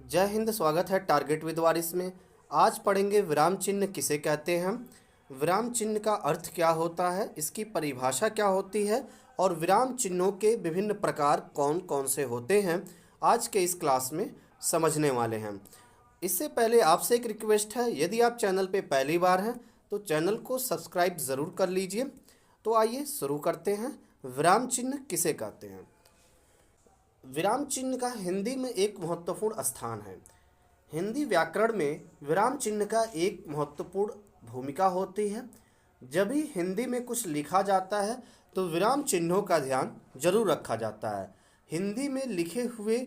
जय हिंद। स्वागत है टारगेट विद वारिस में। आज पढ़ेंगे विराम चिन्ह किसे कहते हैं, विराम चिन्ह का अर्थ क्या होता है, इसकी परिभाषा क्या होती है और विराम चिन्हों के विभिन्न प्रकार कौन कौन से होते हैं, आज के इस क्लास में समझने वाले हैं। इससे पहले आपसे एक रिक्वेस्ट है, यदि आप चैनल पे पहली बार हैं तो चैनल को सब्सक्राइब ज़रूर कर लीजिए। तो आइए शुरू करते हैं। विराम चिन्ह किसे कहते हैं। विराम चिन्ह का हिंदी में एक महत्वपूर्ण स्थान है। हिंदी व्याकरण में विराम चिन्ह का एक महत्वपूर्ण भूमिका होती है। जब भी हिंदी में कुछ लिखा जाता है तो विराम चिन्हों का ध्यान जरूर रखा जाता है। हिंदी में लिखे हुए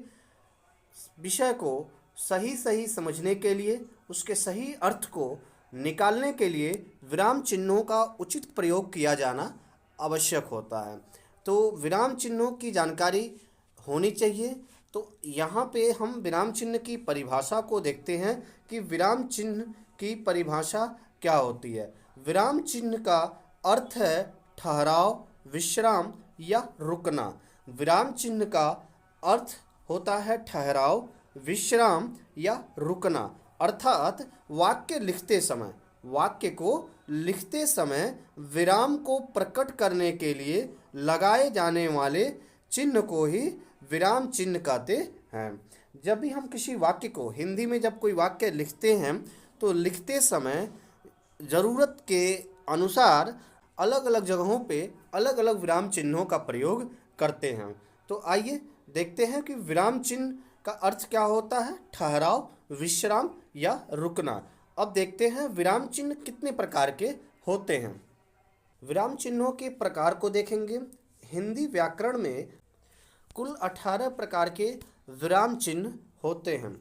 विषय को सही सही समझने के लिए, उसके सही अर्थ को निकालने के लिए विराम चिन्हों का उचित प्रयोग किया जाना आवश्यक होता है। तो विराम चिन्हों की जानकारी होनी चाहिए। तो यहाँ पे हम विराम चिन्ह की परिभाषा को देखते हैं कि विराम चिन्ह की परिभाषा क्या होती है। विराम चिन्ह का अर्थ है ठहराव, विश्राम या रुकना। विराम चिन्ह का अर्थ होता है ठहराव, विश्राम या रुकना। अर्थात वाक्य को लिखते समय विराम को प्रकट करने के लिए लगाए जाने वाले चिन्ह को ही विराम चिन्ह कहते हैं। जब भी हम किसी वाक्य को हिंदी में जब कोई वाक्य लिखते हैं तो लिखते समय ज़रूरत के अनुसार अलग अलग जगहों पे अलग अलग विराम चिन्हों का प्रयोग करते हैं। तो आइए देखते हैं कि विराम चिन्ह का अर्थ क्या होता है, ठहराव, विश्राम या रुकना। अब देखते हैं विराम चिन्ह कितने प्रकार के होते हैं। विराम चिन्हों के प्रकार को देखेंगे। हिंदी व्याकरण में कुल 18 प्रकार के विराम चिन्ह होते हैं।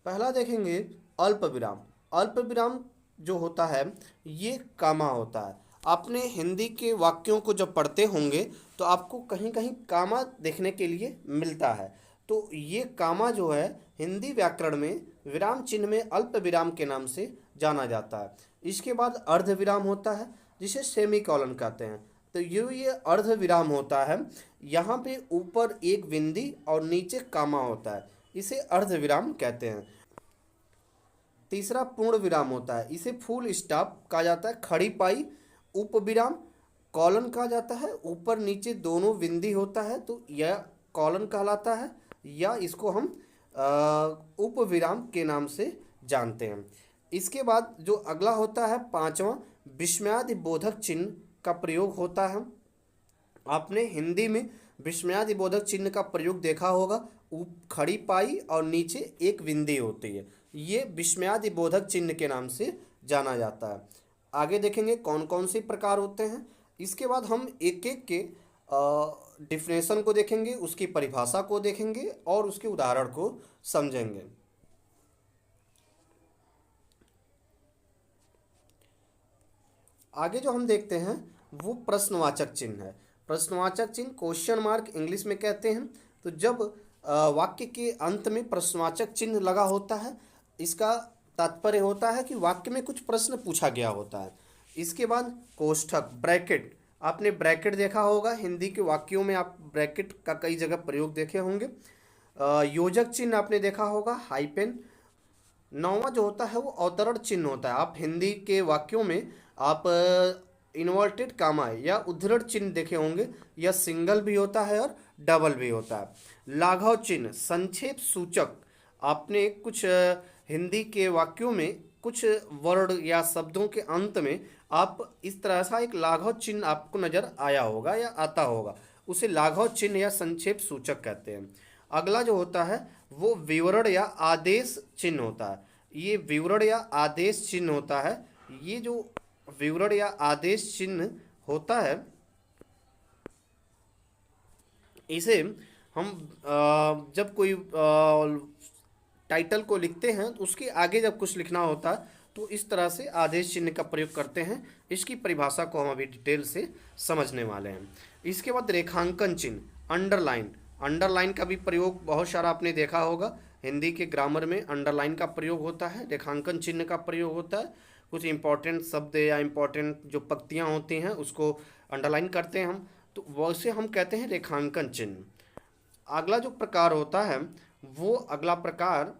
पहला देखेंगे अल्प विराम। अल्प विराम जो होता है ये कामा होता है। आपने हिंदी के वाक्यों को जब पढ़ते होंगे तो आपको कहीं कहीं कामा देखने के लिए मिलता है। तो ये कामा जो है हिंदी व्याकरण में विराम चिन्ह में अल्प विराम के नाम से जाना जाता है। इसके बाद अर्ध विराम होता है जिसे सेमी कॉलन कहते हैं। तो ये अर्ध विराम होता है। यहाँ पे ऊपर एक बिंदी और नीचे कामा होता है, इसे अर्ध विराम कहते हैं। तीसरा पूर्ण विराम होता है, इसे फुल स्टॉप कहा जाता है। खड़ी पाई उपविराम कॉलन कहा जाता है, ऊपर नीचे दोनों बिंदी होता है तो यह कॉलन कहलाता है, या इसको हम उपविराम के नाम से जानते हैं। इसके बाद जो अगला होता है पांचवा, विस्मयादि बोधक चिन्ह का प्रयोग होता है। आपने हिंदी में विस्मयादि बोधक चिन्ह का प्रयोग देखा होगा, खड़ी पाई और नीचे एक बिंदी होती है, ये विस्मयादि बोधक चिन्ह के नाम से जाना जाता है। आगे देखेंगे कौन कौन से प्रकार होते हैं। इसके बाद हम एक एक के डिफिनेशन को देखेंगे, उसकी परिभाषा को देखेंगे और उसके उदाहरण को समझेंगे। आगे जो हम देखते हैं वो प्रश्नवाचक चिन्ह है। प्रश्नवाचक चिन्ह क्वेश्चन मार्क इंग्लिश में कहते हैं। तो जब वाक्य के अंत में प्रश्नवाचक चिन्ह लगा होता है, इसका तात्पर्य होता है कि वाक्य में कुछ प्रश्न पूछा गया होता है। इसके बाद कोष्ठक, ब्रैकेट। आपने ब्रैकेट देखा होगा, हिंदी के वाक्यों में आप ब्रैकेट का कई जगह प्रयोग देखे होंगे। योजक चिन्ह आपने देखा होगा, हाइपेन। नौवां जो होता है वो अवतरण चिन्ह होता है। आप हिंदी के वाक्यों में आप इन्वर्टेड कामा या उद्धरण चिन्ह देखे होंगे, यह सिंगल भी होता है और डबल भी होता है। लाघव चिन्ह, संक्षेप सूचक। आपने कुछ हिंदी के वाक्यों में कुछ वर्ड या शब्दों के अंत में आप इस तरह सा एक लाघव चिन्ह आपको नजर आया होगा या आता होगा, उसे लाघव चिन्ह या संक्षेप सूचक कहते हैं। अगला जो होता है वो विवरण या आदेश चिन्ह होता है। ये विवरण या आदेश चिन्ह होता है। ये जो विवरण या आदेश चिन्ह होता है इसे हम जब कोई टाइटल को लिखते हैं तो उसके आगे जब कुछ लिखना होता है तो इस तरह से आदेश चिन्ह का प्रयोग करते हैं। इसकी परिभाषा को हम अभी डिटेल से समझने वाले हैं। इसके बाद रेखांकन चिन्ह, अंडरलाइन। अंडरलाइन का भी प्रयोग बहुत सारा आपने देखा होगा, हिंदी के ग्रामर में अंडरलाइन का प्रयोग होता है, रेखांकन चिन्ह का प्रयोग होता है। कुछ इंपॉर्टेंट शब्द या इंपॉर्टेंट जो पंक्तियाँ होती हैं उसको अंडरलाइन करते हैं हम, तो वैसे हम कहते हैं रेखांकन चिन्ह। अगला जो प्रकार होता है वो अगला प्रकार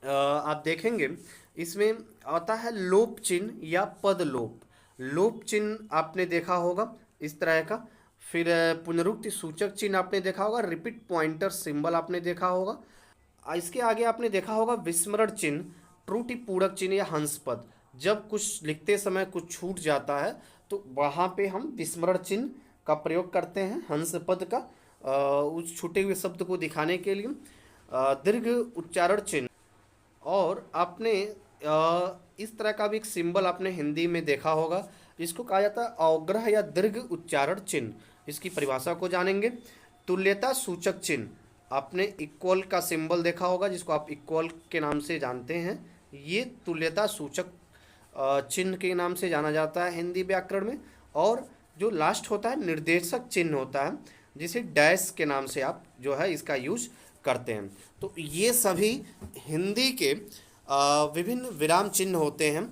आप देखेंगे इसमें आता है लोप चिन्ह या पद लोप। लोप चिन्ह आपने देखा होगा इस तरह का। फिर पुनरुक्ति सूचक चिन्ह आपने देखा होगा, रिपीट पॉइंटर सिंबल आपने देखा होगा। इसके आगे आपने देखा होगा विस्मरण चिन्ह, त्रुटि पूरक चिन्ह या हंस पद। जब कुछ लिखते समय कुछ छूट जाता है तो वहाँ पे हम विस्मरण चिन्ह का प्रयोग करते हैं, हंस पद का उस छूटे हुए शब्द को दिखाने के लिए। दीर्घ उच्चारण चिन्ह, और आपने इस तरह का भी एक सिंबल आपने हिंदी में देखा होगा, इसको कहा जाता है अवग्रह या दीर्घ उच्चारण चिन्ह। इसकी परिभाषा को जानेंगे। तुल्यता सूचक चिन्ह, आपने इक्वल का सिंबल देखा होगा जिसको आप इक्वल के नाम से जानते हैं, ये तुल्यता सूचक चिन्ह के नाम से जाना जाता है हिंदी व्याकरण में। और जो लास्ट होता है निर्देशक चिन्ह होता है, जिसे डैश के नाम से आप जो है इसका यूज करते हैं। तो ये सभी हिंदी के विभिन्न विराम चिन्ह होते हैं।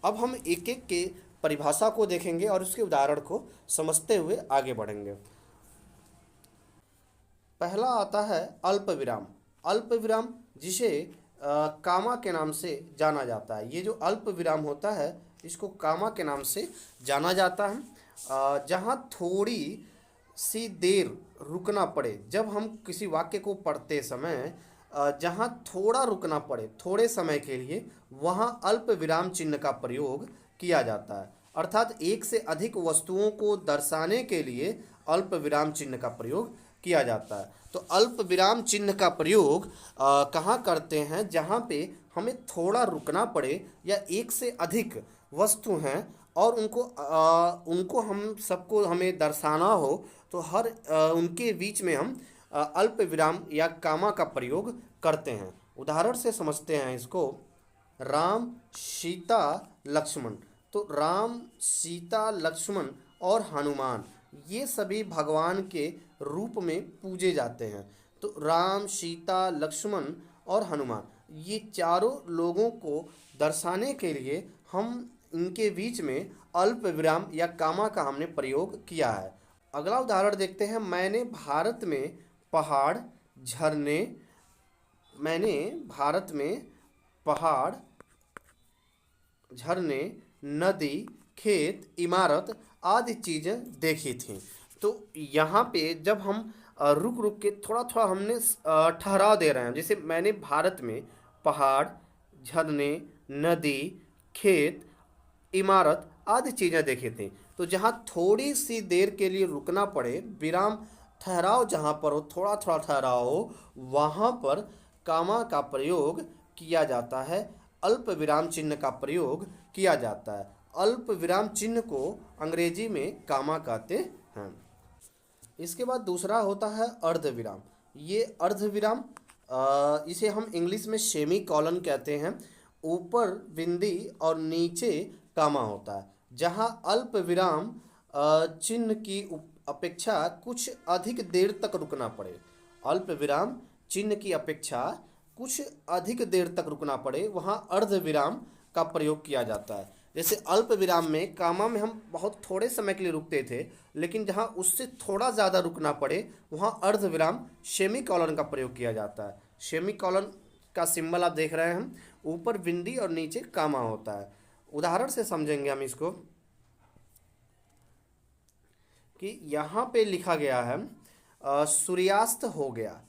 अब हम एक एक के परिभाषा को देखेंगे और उसके उदाहरण को समझते हुए आगे बढ़ेंगे। पहला आता है अल्प विराम। अल्प विराम जिसे कामा के नाम से जाना जाता है। ये जो अल्प विराम होता है इसको कामा के नाम से जाना जाता है। जहाँ थोड़ी सी देर रुकना पड़े, जब हम किसी वाक्य को पढ़ते समय जहाँ थोड़ा रुकना पड़े थोड़े समय के लिए, वहाँ अल्प विराम चिन्ह का प्रयोग किया जाता है। अर्थात एक से अधिक वस्तुओं को दर्शाने के लिए अल्प विराम चिन्ह का प्रयोग किया जाता है। तो अल्प विराम चिन्ह का प्रयोग कहाँ करते हैं? जहाँ पे हमें थोड़ा रुकना पड़े या एक से अधिक वस्तु हैं और उनको हम सबको हमें दर्शाना हो, तो हर उनके बीच में हम अल्प विराम या कामा का प्रयोग करते हैं। उदाहरण से समझते हैं इसको। राम, सीता, लक्ष्मण। तो राम, सीता, लक्ष्मण और हनुमान ये सभी भगवान के रूप में पूजे जाते हैं। तो राम, सीता, लक्ष्मण और हनुमान ये चारों लोगों को दर्शाने के लिए हम इनके बीच में अल्प विराम या कामा का हमने प्रयोग किया है। अगला उदाहरण देखते हैं। मैंने भारत में पहाड़, झरने, नदी, खेत, इमारत आदि चीज़ें देखी थीं। तो यहाँ पे जब हम रुक रुक के थोड़ा थोड़ा हमने ठहराव दे रहे हैं, जैसे मैंने भारत में पहाड़, झरने, नदी, खेत, इमारत आदि चीज़ें देखी थी। तो जहाँ थोड़ी सी देर के लिए रुकना पड़े, विराम ठहराव जहाँ पर हो, थोड़ा थोड़ा ठहराव हो, वहाँ पर कामा का प्रयोग किया जाता है, अल्प विराम चिन्ह का प्रयोग किया जाता है। अल्प विराम चिन्ह को अंग्रेजी में कामा कहते हैं। इसके बाद दूसरा होता है अर्ध विराम। ये अर्ध विराम इसे हम इंग्लिश में सेमी कॉलन कहते हैं। ऊपर बिंदी और नीचे कामा होता है। जहाँ अल्प विराम चिन्ह की अपेक्षा कुछ अधिक देर तक रुकना पड़े, अल्प विराम चिन्ह की अपेक्षा कुछ अधिक देर तक रुकना पड़े, वहाँ अर्ध विराम का प्रयोग किया जाता है। जैसे अल्प विराम में, कामा में हम बहुत थोड़े समय के लिए रुकते थे, लेकिन जहाँ उससे थोड़ा ज़्यादा रुकना पड़े वहाँ अर्ध विराम सेमी कॉलन का प्रयोग किया जाता है। सेमी कॉलन का सिंबल आप देख रहे हैं, ऊपर बिंदी और नीचे कामा होता है। उदाहरण से समझेंगे हम इसको कि यहाँ पे लिखा गया है सूर्यास्त हो गया।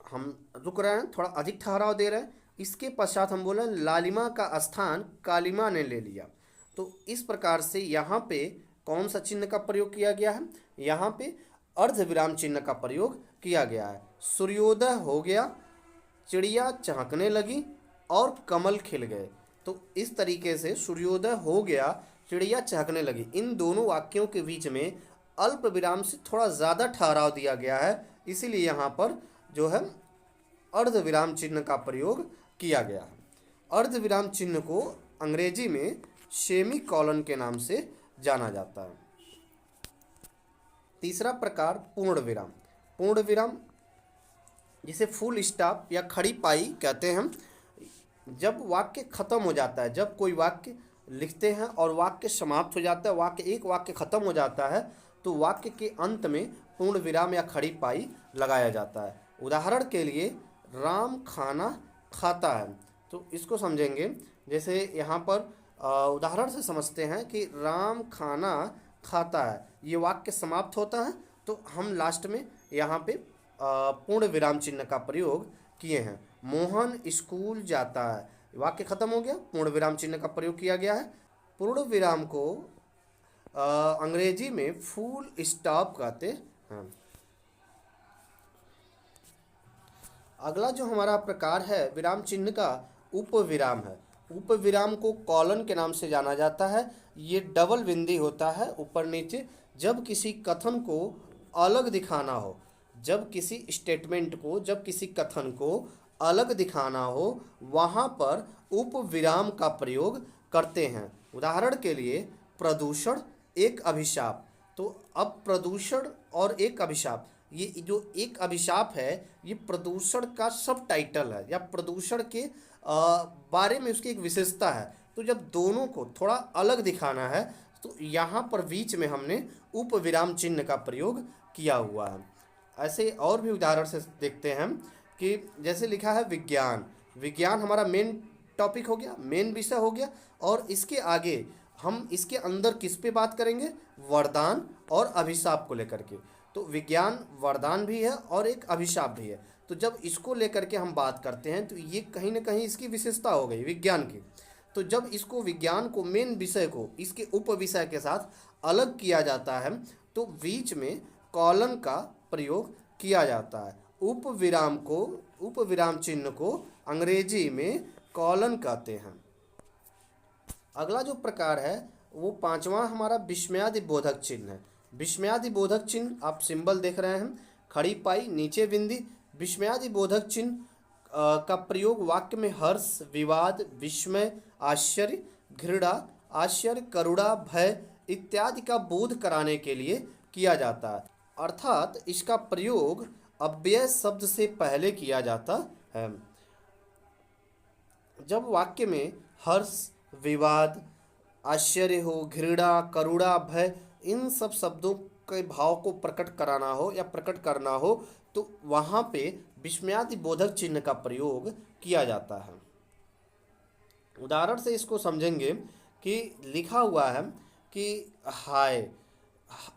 हम रुक रहे हैं, थोड़ा अधिक ठहराव दे रहे हैं। इसके पश्चात हम बोले लालिमा का स्थान कालिमा ने ले लिया। तो इस प्रकार से यहाँ पे कौन सा चिन्ह का प्रयोग किया गया है? यहाँ पे अर्ध विराम चिन्ह का प्रयोग किया गया है। सूर्योदय हो गया, चिड़िया चहकने लगी और कमल खिल गए। तो इस तरीके से सूर्योदय हो गया, चिड़िया चहकने लगी, इन दोनों वाक्यों के बीच में अल्प विराम से थोड़ा ज़्यादा ठहराव दिया गया है, इसीलिए यहाँ पर जो है अर्ध विराम चिन्ह का प्रयोग किया गया है। अर्ध विराम चिन्ह को अंग्रेजी में सेमी कॉलन के नाम से जाना जाता है। तीसरा प्रकार पूर्ण विराम। पूर्ण विराम जिसे फुल स्टॉप या खड़ी पाई कहते हैं। जब वाक्य खत्म हो जाता है, जब कोई वाक्य लिखते हैं और वाक्य समाप्त हो जाता है, एक वाक्य खत्म हो जाता है, तो वाक्य के अंत में पूर्ण विराम या खड़ी पाई लगाया जाता है। उदाहरण के लिए राम खाना खाता है। तो इसको समझेंगे, जैसे यहाँ पर उदाहरण से समझते हैं कि राम खाना खाता है, ये वाक्य समाप्त होता है तो हम लास्ट में यहाँ पे पूर्ण विराम चिन्ह का प्रयोग किए हैं। मोहन स्कूल जाता है, वाक्य खत्म हो गया, पूर्ण विराम चिन्ह का प्रयोग किया गया है। पूर्ण विराम को अंग्रेजी में फुल स्टॉप कहते हैं। अगला जो हमारा प्रकार है विराम चिन्ह का, उपविराम है। उपविराम को कॉलन के नाम से जाना जाता है। ये डबल बिंदी होता है ऊपर नीचे, जब किसी कथन को अलग दिखाना हो, जब किसी स्टेटमेंट को, जब किसी कथन को अलग दिखाना हो, वहाँ पर उपविराम का प्रयोग करते हैं। उदाहरण के लिए प्रदूषण एक अभिशाप। तो अब प्रदूषण और एक अभिशाप, ये जो एक अभिशाप है ये प्रदूषण का सब टाइटल है या प्रदूषण के बारे में उसकी एक विशेषता है। तो जब दोनों को थोड़ा अलग दिखाना है तो यहाँ पर बीच में हमने उपविराम चिन्ह का प्रयोग किया हुआ है। ऐसे और भी उदाहरण से देखते हैं कि जैसे लिखा है विज्ञान। विज्ञान हमारा मेन टॉपिक हो गया, मेन विषय हो गया, और इसके आगे हम इसके अंदर किस पे बात करेंगे, वरदान और अभिशाप को लेकर के। तो विज्ञान वरदान भी है और एक अभिशाप भी है। तो जब इसको लेकर के हम बात करते हैं तो ये कहीं ना कहीं इसकी विशेषता हो गई विज्ञान की। तो जब इसको विज्ञान को मेन विषय को इसके उप विषय के साथ अलग किया जाता है तो बीच में कॉलन का प्रयोग किया जाता है। उपविराम को, उपविराम चिन्ह को अंग्रेजी में कॉलन कहते हैं। अगला जो प्रकार है वो पांचवा हमारा विस्मयादि बोधक चिन्ह है। विस्मयादि बोधक चिन्ह आप सिंबल देख रहे हैं, खड़ी पाई नीचे बिंदी। विस्मयादि बोधक चिन्ह का प्रयोग वाक्य में हर्ष, विवाद, विस्मय, आश्चर्य, घृणा, आश्चर्य, करुणा, भय इत्यादि का बोध कराने के लिए किया जाता है। अर्थात इसका प्रयोग अव्यय शब्द से पहले किया जाता है। जब वाक्य में हर्ष, विवाद, आश्चर्य हो, घृणा, करुणा, भय, इन सब शब्दों के भाव को प्रकट कराना हो या प्रकट करना हो तो वहाँ पे विस्मयादि बोधक चिन्ह का प्रयोग किया जाता है। उदाहरण से इसको समझेंगे कि लिखा हुआ है कि हाय,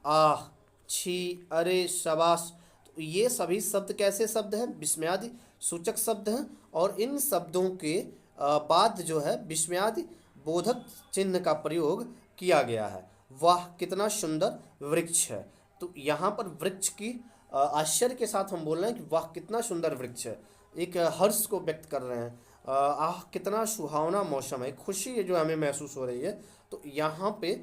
आह, छी, अरे, शाबाश। तो ये सभी शब्द कैसे शब्द हैं, विस्मयादि सूचक शब्द हैं, और इन शब्दों के बाद जो है विस्मयादि बोधक चिन्ह का प्रयोग किया गया है। वाह कितना सुंदर वृक्ष है। तो यहाँ पर वृक्ष की आश्चर्य के साथ हम बोल रहे हैं कि वाह कितना सुंदर वृक्ष है, एक हर्ष को व्यक्त कर रहे हैं। आह कितना सुहावना मौसम है, खुशी है जो हमें महसूस हो रही है। तो यहाँ पे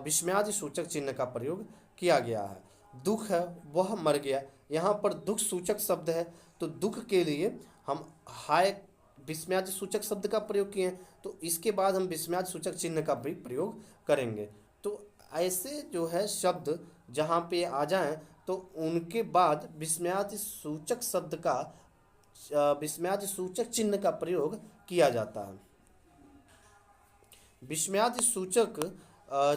विस्मयादि सूचक चिन्ह का प्रयोग किया गया है। दुख है, वह मर गया, यहाँ पर दुख सूचक शब्द है तो दुख के लिए हम हाय विस्मयादि सूचक शब्द का प्रयोग किए हैं। तो इसके बाद हम विस्मयादि सूचक चिन्ह का भी प्रयोग करेंगे। तो ऐसे जो है शब्द जहाँ पे आ जाएं तो उनके बाद विस्मयादि सूचक शब्द का, विस्मयादि सूचक चिन्ह का प्रयोग किया जाता है। विस्मयादि सूचक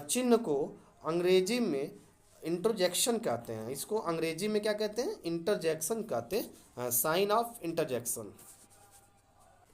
चिन्ह को अंग्रेजी में इंटरजेक्शन कहते हैं। इसको अंग्रेजी में क्या कहते हैं, इंटरजेक्शन कहते हैं, साइन ऑफ इंटरजेक्शन।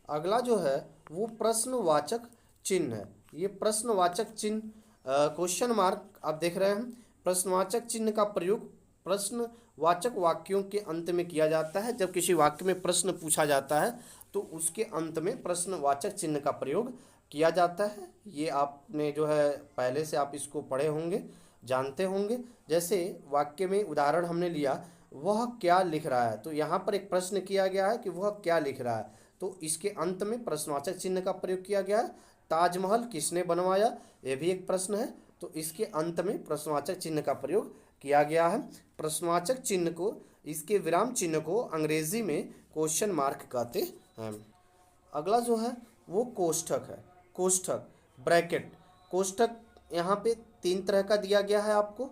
अगला जो है वो प्रश्नवाचक चिन्ह है। ये प्रश्नवाचक चिन्ह क्वेश्चन मार्क आप देख रहे हैं। प्रश्नवाचक चिन्ह का प्रयोग प्रश्नवाचक वाक्यों के अंत में किया जाता है। जब किसी वाक्य में प्रश्न पूछा जाता है तो उसके अंत में प्रश्नवाचक चिन्ह का प्रयोग किया जाता है। ये आपने जो है पहले से आप इसको पढ़े होंगे, जानते होंगे। जैसे वाक्य में उदाहरण हमने लिया, वह क्या लिख रहा है, तो यहाँ पर एक प्रश्न किया गया है कि वह क्या लिख रहा है, तो इसके अंत में प्रश्नवाचक चिन्ह का प्रयोग किया गया है। ताजमहल किसने बनवाया, ये भी एक प्रश्न है, तो इसके अंत में प्रश्नवाचक चिन्ह का प्रयोग किया गया है। प्रश्नवाचक चिन्ह को, इसके विराम चिन्ह को अंग्रेजी में क्वेश्चन मार्क कहते हैं। अगला जो है वो कोष्ठक है। कोष्ठक, ब्रैकेट। कोष्ठक यहाँ पे 3 तरह का दिया गया है आपको।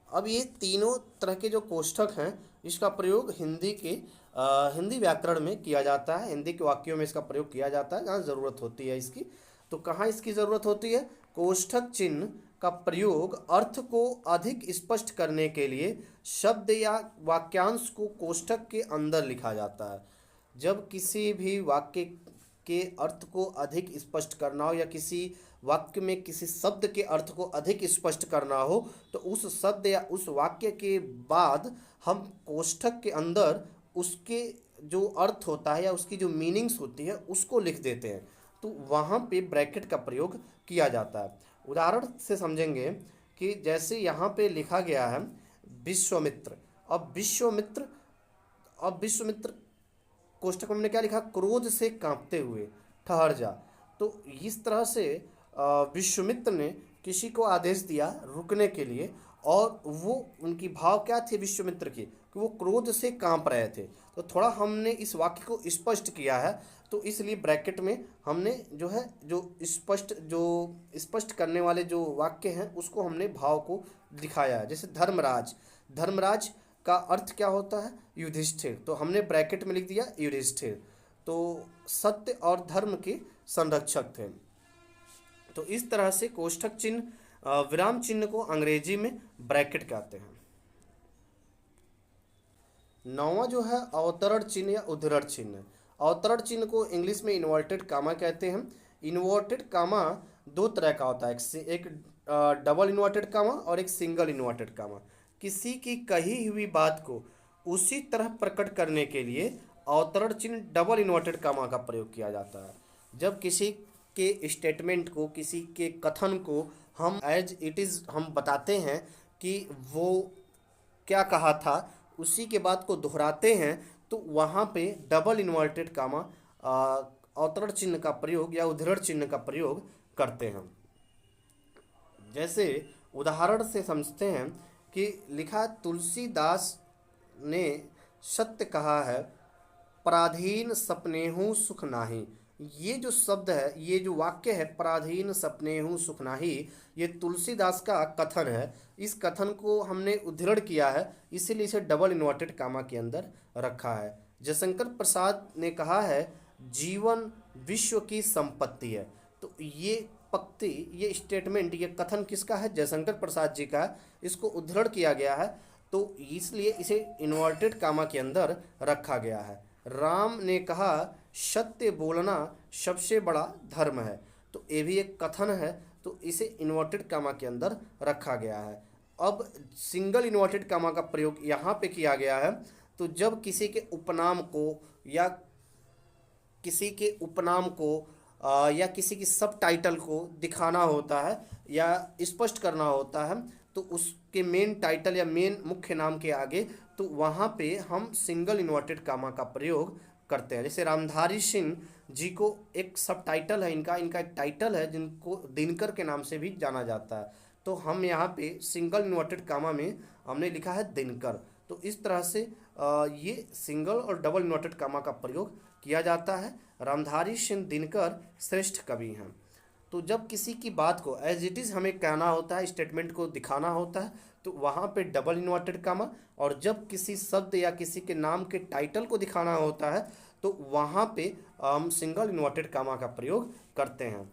अब ये तीनों तरह के जो कोष्ठक हैं इसका प्रयोग हिंदी व्याकरण में किया जाता है। हिंदी के वाक्यों में इसका प्रयोग किया जाता है जहाँ ज़रूरत होती है इसकी। तो कहाँ इसकी ज़रूरत होती है, कोष्ठक चिन्ह का प्रयोग अर्थ को अधिक स्पष्ट करने के लिए शब्द या वाक्यांश को कोष्ठक के अंदर लिखा जाता है। जब किसी भी वाक्य के अर्थ को अधिक स्पष्ट करना हो या किसी वाक्य में किसी शब्द के अर्थ को अधिक स्पष्ट करना हो तो उस शब्द या उस वाक्य के बाद हम कोष्ठक के अंदर उसके जो अर्थ होता है या उसकी जो मीनिंग्स होती है उसको लिख देते हैं। तो वहाँ पे ब्रैकेट का प्रयोग किया जाता है। उदाहरण से समझेंगे कि जैसे यहाँ पे लिखा गया है विश्वामित्र। अब विश्वामित्र कोष्ठक में हमने क्या लिखा, क्रोध से कांपते हुए ठहर जा। तो इस तरह से विश्वामित्र ने किसी को आदेश दिया रुकने के लिए, और वो उनकी भाव क्या थे विश्वामित्र की, कि वो क्रोध से कांप रहे थे। तो थोड़ा हमने इस वाक्य को स्पष्ट किया है, तो इसलिए ब्रैकेट में हमने जो है जो स्पष्ट करने वाले जो वाक्य हैं उसको हमने भाव को दिखाया है। जैसे धर्मराज का अर्थ क्या होता है, युधिष्ठिर, तो हमने ब्रैकेट में लिख दिया युधिष्ठिर। तो सत्य और धर्म के संरक्षक थे। तो इस तरह से कोष्ठक चिन्ह विराम चिन्ह को अंग्रेजी में ब्रैकेट कहते हैं। नौवां जो है अवतरण चिन्ह या उद्धरण चिन्ह। अवतरण चिन्ह को इंग्लिश में इन्वर्टेड कामा कहते हैं। इन्वर्टेड कामा दो तरह का होता है, एक डबल इन्वर्टेड कामा और एक सिंगल इन्वर्टेड कामा। किसी की कही हुई बात को उसी तरह प्रकट करने के लिए अवतरण चिन्ह डबल इन्वर्टेड कामा का प्रयोग किया जाता है। जब किसी के स्टेटमेंट को, किसी के कथन को हम एज इट इज़ हम बताते हैं कि वो क्या कहा था, उसी के बात को दोहराते हैं, तो वहाँ पे डबल इन्वर्टेड कामा अवतरण चिन्ह का प्रयोग या उद्धरण चिन्ह का प्रयोग करते हैं। जैसे उदाहरण से समझते हैं कि लिखा तुलसीदास ने सत्य कहा है, पराधीन सपनेहु सुख नाही। ये जो शब्द है, ये जो वाक्य है पराधीन सपनेहु सुख नाही, ये तुलसीदास का कथन है। इस कथन को हमने उद्धरण किया है, इसीलिए इसे डबल इन्वर्टेड कामा के अंदर रखा है। जयशंकर प्रसाद ने कहा है जीवन विश्व की संपत्ति है। तो ये पंक्ति, ये स्टेटमेंट, ये कथन किसका है, जयशंकर प्रसाद जी का है। इसको उद्धरण किया गया है, तो इसलिए इसे इन्वर्टेड कामा के अंदर रखा गया है। राम ने कहा सत्य बोलना सबसे बड़ा धर्म है। तो ये भी एक कथन है, तो इसे इन्वर्टेड कामा के अंदर रखा गया है। अब सिंगल इन्वर्टेड कामा का प्रयोग यहाँ पे किया गया है। तो जब किसी के उपनाम को या किसी के उपनाम को या किसी की सब टाइटल को दिखाना होता है या स्पष्ट करना होता है, तो उसके मेन टाइटल या मेन मुख्य नाम के आगे, तो वहाँ पे हम सिंगल इन्वर्टेड कामा का प्रयोग करते हैं। जैसे रामधारी सिंह जी को एक सब टाइटल है, इनका एक टाइटल है जिनको दिनकर के नाम से भी जाना जाता है। तो हम यहाँ पे सिंगल इन्वर्टेड कामा में हमने लिखा है दिनकर। तो इस तरह से ये सिंगल और डबल इन्वर्टेड कामा का प्रयोग किया जाता है। रामधारी सिंह दिनकर श्रेष्ठ कवि हैं। तो जब किसी की बात को एज इट इज़ हमें कहना होता है, स्टेटमेंट को दिखाना होता है, तो वहाँ पे डबल इन्वर्टेड कामा, और जब किसी शब्द या किसी के नाम के टाइटल को दिखाना होता है तो वहाँ पे हम सिंगल इन्वर्टेड कामा का प्रयोग करते हैं।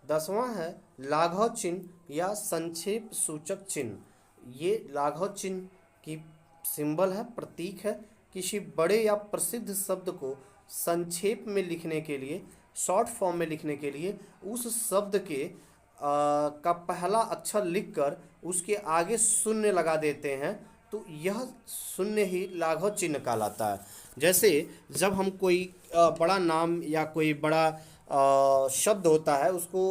10वां है लाघव चिन्ह या संक्षेप सूचक चिन्ह। ये लाघव चिन्ह की सिंबल है, प्रतीक है। किसी बड़े या प्रसिद्ध शब्द को संक्षेप में लिखने के लिए, शॉर्ट फॉर्म में लिखने के लिए उस शब्द के का पहला अक्षर लिखकर उसके आगे शून्य लगा देते हैं, तो यह शून्य ही लाघव चिन्ह कहलाता है। जैसे जब हम कोई बड़ा नाम या कोई बड़ा शब्द होता है उसको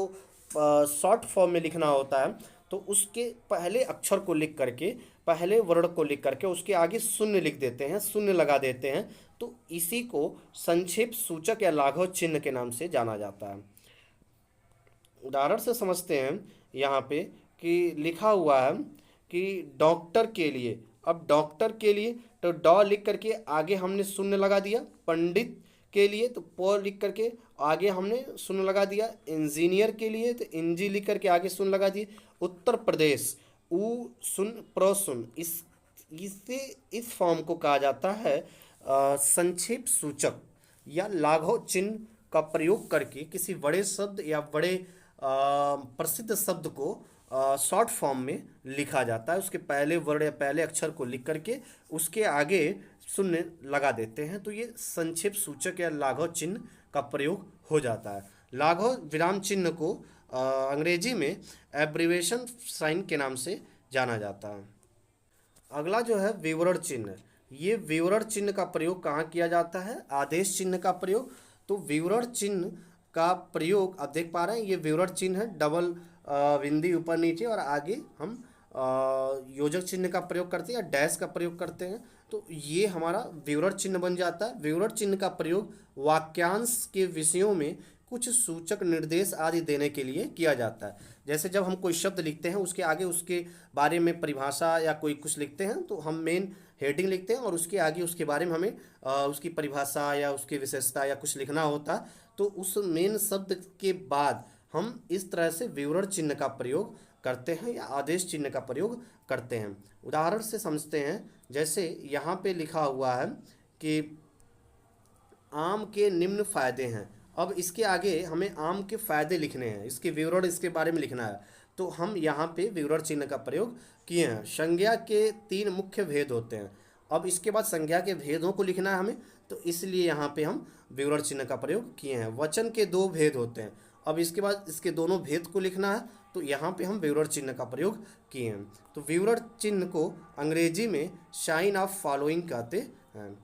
शॉर्ट फॉर्म में लिखना होता है, तो उसके पहले अक्षर को लिख करके, पहले वर्ण को लिख करके उसके आगे शून्य लिख देते हैं, शून्य लगा देते हैं। तो इसी को संक्षेप सूचक या लाघव चिन्ह के नाम से जाना जाता है। उदाहरण से समझते हैं यहाँ पे कि लिखा हुआ है कि डॉक्टर के लिए। अब डॉक्टर के लिए तो डॉ लिख करके आगे हमने शून्य लगा दिया। पंडित के लिए तो प लिख करके आगे हमने शून्य लगा दिया। इंजीनियर के लिए तो इंजी लिख करके आगे शून्य लगा दिए। उत्तर प्रदेश उ शून्य प्र शून्य, इस फॉर्म को कहा जाता है संक्षेप सूचक या लाघव चिन्ह का प्रयोग करके किसी बड़े शब्द या बड़े प्रसिद्ध शब्द को शॉर्ट फॉर्म में लिखा जाता है। उसके पहले वर्ड या पहले अक्षर को लिख करके उसके आगे शून्य लगा देते हैं, तो ये संक्षेप सूचक या लाघव चिन्ह का प्रयोग हो जाता है। लाघव विराम चिन्ह को अंग्रेजी में एब्रिवेशन साइन के नाम से जाना जाता है। अगला जो है विवरण चिन्ह। ये विवरण चिन्ह का प्रयोग कहाँ किया जाता है? आदेश चिन्ह का प्रयोग। तो विवरण चिन्ह का प्रयोग आप देख पा रहे हैं, ये विवरण चिन्ह है, डबल बिंदी ऊपर नीचे और आगे हम योजक चिन्ह का प्रयोग करते हैं या डैश का प्रयोग करते हैं, तो ये हमारा विवरण चिन्ह बन जाता है। विवरण चिन्ह का प्रयोग वाक्यांश के विषयों में कुछ सूचक निर्देश आदि देने के लिए किया जाता है। जैसे जब हम कोई शब्द लिखते हैं उसके आगे उसके बारे में परिभाषा या कोई कुछ लिखते हैं, तो हम मेन हेडिंग लिखते हैं और उसके आगे उसके बारे में हमें उसकी परिभाषा या उसकी विशेषता या कुछ लिखना होता है, तो उस मेन शब्द के बाद हम इस तरह से विवरण चिन्ह का प्रयोग करते हैं या आदेश चिन्ह का प्रयोग करते हैं। उदाहरण से समझते हैं, जैसे यहाँ पे लिखा हुआ है कि आम के निम्न फायदे हैं। अब इसके आगे हमें आम के फायदे लिखने हैं, इसके विवरण इसके बारे में लिखना है, तो हम यहाँ पे विवरण चिन्ह का प्रयोग किए हैं। संज्ञा के 3 मुख्य भेद होते हैं। अब इसके बाद संज्ञा के भेदों को लिखना है हमें, तो इसलिए यहाँ पे हम विवरण चिन्ह का प्रयोग किए हैं। वचन के 2 भेद होते हैं। अब इसके बाद इसके दोनों भेद को लिखना है, तो यहाँ पे हम विवरण चिन्ह का प्रयोग किए हैं। तो विवरण चिन्ह को अंग्रेजी में साइन ऑफ फॉलोइंग कहते हैं।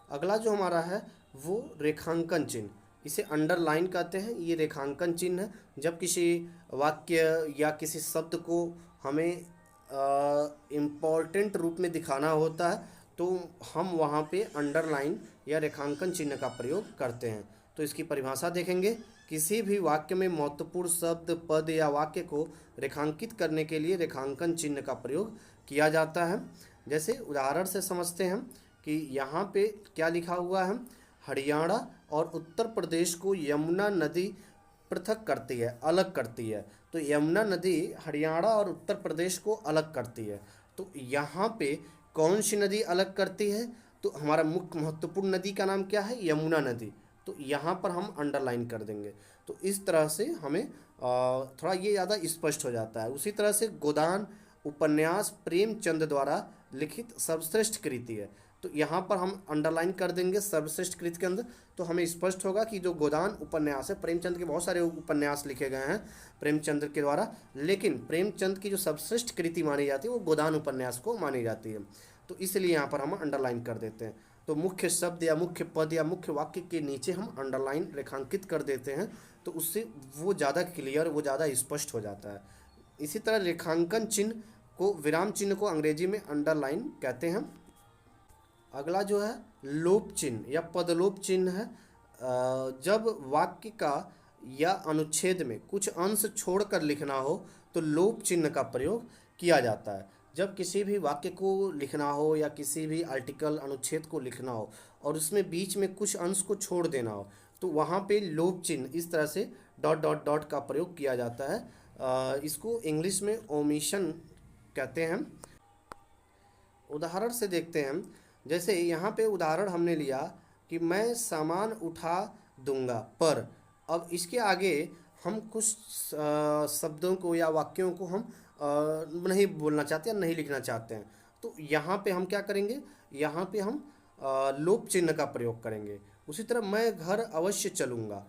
अगला जो हमारा है वो रेखांकन चिन्ह, इसे अंडरलाइन कहते हैं। ये रेखांकन चिन्ह है। जब किसी वाक्य या किसी शब्द को हमें इम्पॉर्टेंट रूप में दिखाना होता है, तो हम वहाँ पे अंडरलाइन या रेखांकन चिन्ह का प्रयोग करते हैं। तो इसकी परिभाषा देखेंगे। किसी भी वाक्य में महत्वपूर्ण शब्द, पद या वाक्य को रेखांकित करने के लिए रेखांकन चिन्ह का प्रयोग किया जाता है। जैसे उदाहरण से समझते हैं कि यहाँ पे क्या लिखा हुआ है, हरियाणा और उत्तर प्रदेश को यमुना नदी पृथक करती है, अलग करती है। तो यमुना नदी हरियाणा और उत्तर प्रदेश को अलग करती है। तो यहाँ पे कौन सी नदी अलग करती है? तो हमारा मुख्य महत्वपूर्ण नदी का नाम क्या है? यमुना नदी। तो यहाँ पर हम अंडरलाइन कर देंगे। तो इस तरह से हमें थोड़ा ये ज़्यादा स्पष्ट हो जाता है। उसी तरह से गोदान उपन्यास प्रेमचंद द्वारा लिखित सर्वश्रेष्ठ कृति है, तो यहाँ पर हम अंडरलाइन कर देंगे सर्वश्रेष्ठ कृति के अंदर। तो हमें स्पष्ट होगा कि जो गोदान उपन्यास है, प्रेमचंद के बहुत सारे उपन्यास लिखे गए हैं प्रेमचंद के द्वारा, लेकिन प्रेमचंद की जो सर्वश्रेष्ठ कृति मानी जाती है वो गोदान उपन्यास को मानी जाती है। तो इसलिए यहाँ पर हम अंडरलाइन कर देते हैं। तो मुख्य शब्द या मुख्य पद या मुख्य वाक्य के नीचे हम अंडरलाइन रेखांकित कर देते हैं, तो उससे वो ज़्यादा क्लियर, वो ज़्यादा स्पष्ट हो जाता है। इसी तरह रेखांकन चिन्ह को, विराम चिन्ह को अंग्रेजी में अंडरलाइन कहते हैं। अगला जो है लोप चिन्ह या पदलोप चिन्ह है। जब वाक्य का या अनुच्छेद में कुछ अंश छोड़कर लिखना हो तो लोप चिन्ह का प्रयोग किया जाता है। जब किसी भी वाक्य को लिखना हो या किसी भी आर्टिकल अनुच्छेद को लिखना हो और उसमें बीच में कुछ अंश को छोड़ देना हो, तो वहाँ पे लोप चिन्ह इस तरह से डॉट डॉट डॉट का प्रयोग किया जाता है। इसको इंग्लिश में ओमिशन कहते हैं। उदाहरण से देखते हैं, जैसे यहाँ पे उदाहरण हमने लिया कि मैं सामान उठा दूंगा पर, अब इसके आगे हम कुछ शब्दों को या वाक्यों को हम नहीं बोलना चाहते या नहीं लिखना चाहते हैं, तो यहाँ पे हम क्या करेंगे, यहाँ पे हम लोप चिन्ह का प्रयोग करेंगे। उसी तरह मैं घर अवश्य चलूँगा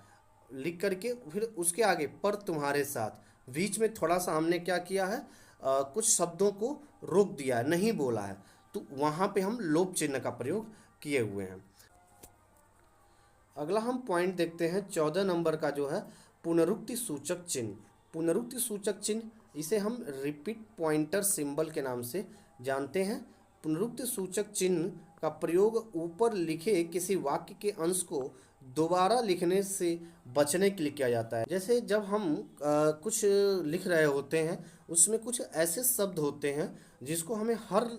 लिख करके फिर उसके आगे पर तुम्हारे साथ, बीच में थोड़ा सा हमने क्या किया है, कुछ शब्दों को रोक दिया है, नहीं बोला है, तो वहाँ पे हम लोप चिन्ह का प्रयोग किए हुए हैं। अगला हम पॉइंट देखते हैं 14 नंबर का, जो है पुनरुक्ति सूचक चिन्ह। पुनरुक्ति सूचक चिन्ह, इसे हम रिपीट पॉइंटर सिंबल के नाम से जानते हैं। पुनरुक्ति सूचक चिन्ह का प्रयोग ऊपर लिखे किसी वाक्य के अंश को दोबारा लिखने से बचने के लिए किया जाता है। जैसे जब हम कुछ लिख रहे होते हैं, उसमें कुछ ऐसे शब्द होते हैं जिसको हमें हर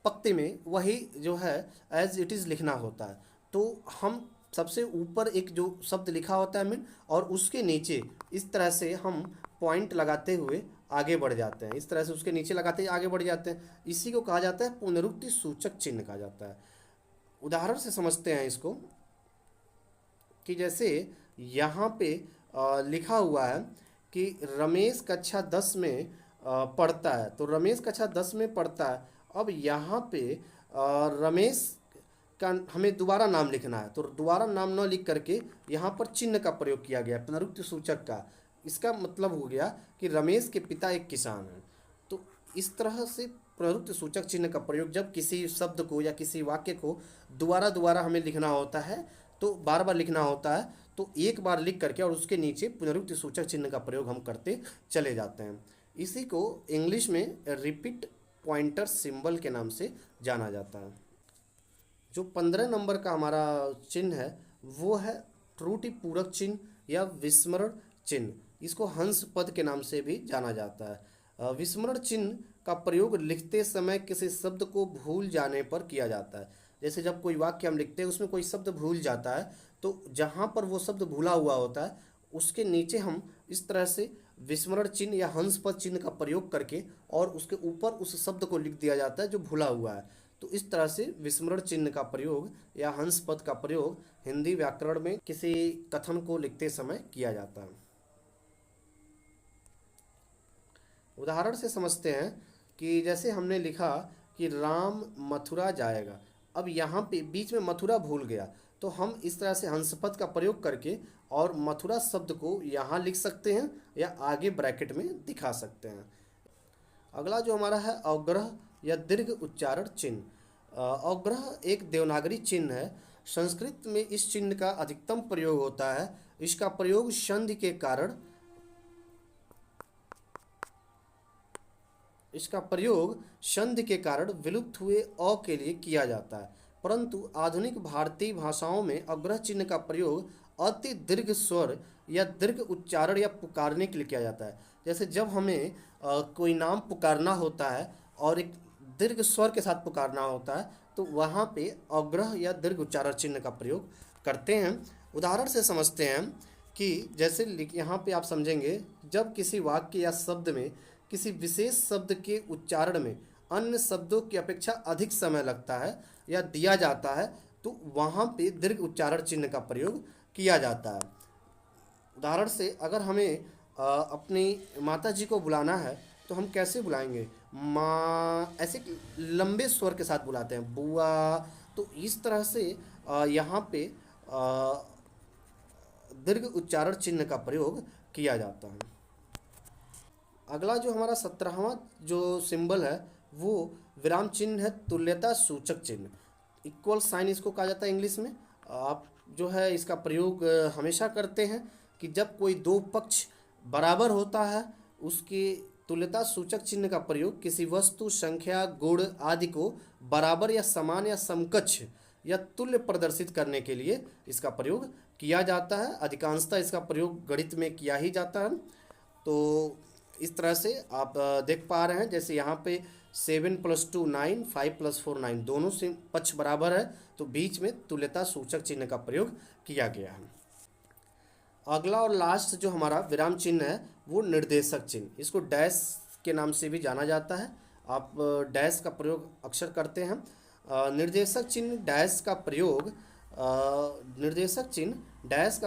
पक्ति में वही जो है एज इट इज़ लिखना होता है, तो हम सबसे ऊपर एक जो शब्द लिखा होता है मीन, और उसके नीचे इस तरह से हम पॉइंट लगाते हुए आगे बढ़ जाते हैं। इस तरह से उसके नीचे लगाते हुए आगे बढ़ जाते हैं। इसी को कहा जाता है पुनरुक्ति सूचक चिन्ह कहा जाता है। उदाहरण से समझते हैं इसको कि जैसे यहाँ पे लिखा हुआ है कि रमेश कक्षा 10 में पढ़ता है, तो रमेश कक्षा 10 में पढ़ता है। अब यहाँ पे रमेश का हमें दोबारा नाम लिखना है, तो दोबारा नाम न लिख करके यहाँ पर चिन्ह का प्रयोग किया गया है, पुनरुक्ति सूचक का। इसका मतलब हो गया कि रमेश के पिता एक किसान हैं। तो इस तरह से पुनरुक्ति सूचक चिन्ह का प्रयोग जब किसी शब्द को या किसी वाक्य को दोबारा दोबारा हमें लिखना होता है, तो बार बार लिखना होता है, तो एक बार लिख करके और उसके नीचे पुनरुक्ति सूचक चिन्ह का प्रयोग हम करते चले जाते हैं। इसी को इंग्लिश में रिपीट पॉइंटर सिंबल के नाम से जाना जाता है। जो 15 नंबर का हमारा चिन्ह है वो है त्रुटि पूरक चिन्ह या विस्मरण चिन्ह। इसको हंस पद के नाम से भी जाना जाता है। विस्मरण चिन्ह का प्रयोग लिखते समय किसी शब्द को भूल जाने पर किया जाता है। जैसे जब कोई वाक्य हम लिखते हैं उसमें कोई शब्द भूल जाता है, तो जहाँ पर वो शब्द भूला हुआ होता है उसके नीचे हम इस तरह से विस्मरण चिन्ह या हंस पद चिन्ह का प्रयोग करके और उसके ऊपर उस शब्द को लिख दिया जाता है जो भूला हुआ है। तो इस तरह से विस्मरण चिन्ह का प्रयोग या हंस पद का प्रयोग हिंदी व्याकरण में किसी कथन को लिखते समय किया जाता है। उदाहरण से समझते हैं कि जैसे हमने लिखा कि राम मथुरा जाएगा। अब यहाँ पे बीच में मथुरा भूल गया, तो हम इस तरह से हंस पद का प्रयोग करके और मथुरा शब्द को यहाँ लिख सकते हैं या आगे ब्रैकेट में दिखा सकते हैं। अगला जो हमारा है अवग्रह या दीर्घ उच्चारण चिन्ह। अवग्रह एक देवनागरी चिन्ह है। संस्कृत में इस चिन्ह का अधिकतम प्रयोग होता है। इसका प्रयोग संधि के कारण विलुप्त हुए अ के लिए किया जाता है, परंतु आधुनिक भारतीय भाषाओं में अवग्रह चिन्ह का प्रयोग अति दीर्घ स्वर या दीर्घ उच्चारण या पुकारने के लिए किया जाता है। जैसे जब हमें कोई नाम पुकारना होता है और एक दीर्घ स्वर के साथ पुकारना होता है, तो वहाँ पे अवग्रह या दीर्घ उच्चारण चिन्ह का प्रयोग करते हैं। उदाहरण से समझते हैं कि जैसे यहाँ पे आप समझेंगे, जब किसी वाक्य या शब्द में किसी विशेष शब्द के उच्चारण में अन्य शब्दों की अपेक्षा अधिक समय लगता है या दिया जाता है, तो वहाँ पे दीर्घ उच्चारण चिन्ह का प्रयोग किया जाता है। उदाहरण से अगर हमें अपनी माता जी को बुलाना है तो हम कैसे बुलाएंगे? माँ, ऐसे लंबे स्वर के साथ बुलाते हैं, बुआ। तो इस तरह से यहाँ पे दीर्घ उच्चारण चिन्ह का प्रयोग किया जाता है। अगला जो हमारा 17वां जो सिंबल है वो विराम चिन्ह है, तुल्यता सूचक चिन्ह। इक्वल साइन इसको कहा जाता है इंग्लिश में। आप जो है इसका प्रयोग हमेशा करते हैं कि जब कोई दो पक्ष बराबर होता है उसके तुल्यता सूचक चिन्ह का प्रयोग किसी वस्तु, संख्या, गुण आदि को बराबर या समान या समकक्ष या तुल्य प्रदर्शित करने के लिए इसका प्रयोग किया जाता है। अधिकांशतः इसका प्रयोग गणित में किया ही जाता है। तो इस तरह से आप देख पा रहे हैं, जैसे यहाँ पे 7 + 2 9, 5 + 4 9, दोनों से पक्ष बराबर है, तो बीच में तुल्यता सूचक चिन्ह का प्रयोग किया गया है। अगला और लास्ट जो हमारा विराम चिन्ह है वो निर्देशक चिन्ह। इसको डैश के नाम से भी जाना जाता है। आप डैश का प्रयोग अक्सर करते हैं। निर्देशक चिन्ह डैश का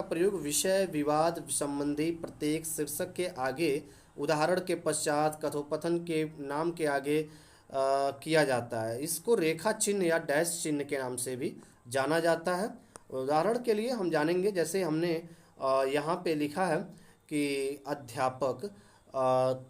प्रयोग विषय, विवाद संबंधी प्रत्येक शीर्षक के आगे, उदाहरण के पश्चात, कथोपकथन के नाम के आगे किया जाता है। इसको रेखा चिन्ह या डैश चिन्ह के नाम से भी जाना जाता है। उदाहरण के लिए हम जानेंगे, जैसे हमने यहाँ पे लिखा है कि अध्यापक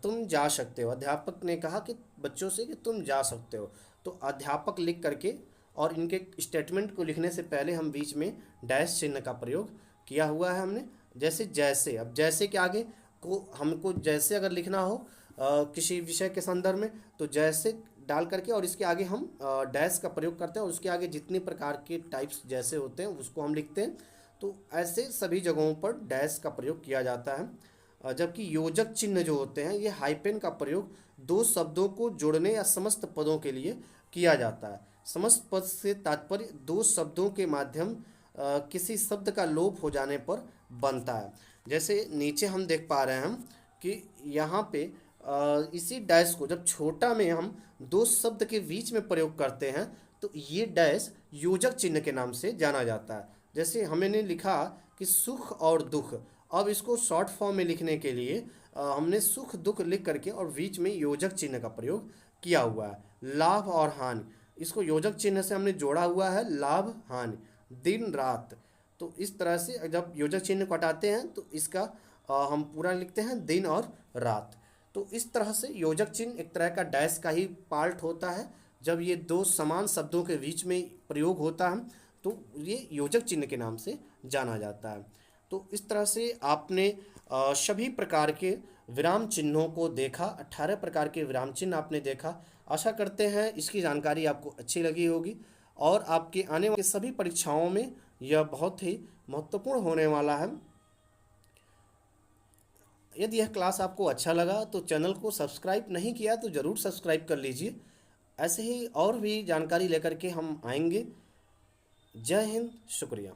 तुम जा सकते हो। अध्यापक ने कहा कि बच्चों से कि तुम जा सकते हो, तो अध्यापक लिख करके और इनके स्टेटमेंट को लिखने से पहले हम बीच में डैश चिन्ह का प्रयोग किया हुआ है हमने। जैसे जैसे, अब जैसे के आगे को हमको जैसे अगर लिखना हो किसी विषय के संदर्भ में, तो जैसे डाल करके और इसके आगे हम डैश का प्रयोग करते हैं और उसके आगे जितने प्रकार के टाइप्स जैसे होते हैं उसको हम लिखते हैं। तो ऐसे सभी जगहों पर डैश का प्रयोग किया जाता है। जबकि योजक चिन्ह जो होते हैं ये हाइपेन का प्रयोग दो शब्दों को जोड़ने या समस्त पदों के लिए किया जाता है। समस्त पद से तात्पर्य दो शब्दों के माध्यम किसी शब्द का लोप हो जाने पर बनता है। जैसे नीचे हम देख पा रहे हैं कि यहाँ पे इसी डैश को जब छोटा में हम दो शब्द के बीच में प्रयोग करते हैं तो ये डैश योजक चिन्ह के नाम से जाना जाता है। जैसे हमने लिखा कि सुख और दुख, अब इसको शॉर्ट फॉर्म में लिखने के लिए हमने सुख दुख लिख करके और बीच में योजक चिन्ह का प्रयोग किया हुआ है। लाभ और हानि, इसको योजक चिन्ह से हमने जोड़ा हुआ है, लाभ हानि, दिन रात। तो इस तरह से जब योजक चिन्ह को हटाते हैं तो इसका हम पूरा लिखते हैं दिन और रात। तो इस तरह से योजक चिन्ह एक तरह का डैश का ही पार्ट होता है। जब ये दो समान शब्दों के बीच में प्रयोग होता है तो ये योजक चिन्ह के नाम से जाना जाता है। तो इस तरह से आपने सभी प्रकार के विराम चिन्हों को देखा, 18 प्रकार के विराम चिन्ह आपने देखा। आशा करते हैं इसकी जानकारी आपको अच्छी लगी होगी और आपके आने वाली सभी परीक्षाओं में यह बहुत ही महत्वपूर्ण होने वाला है। यदि यह क्लास आपको अच्छा लगा तो चैनल को सब्सक्राइब नहीं किया तो ज़रूर सब्सक्राइब कर लीजिए। ऐसे ही और भी जानकारी लेकर के हम आएंगे। जय हिंद, शुक्रिया।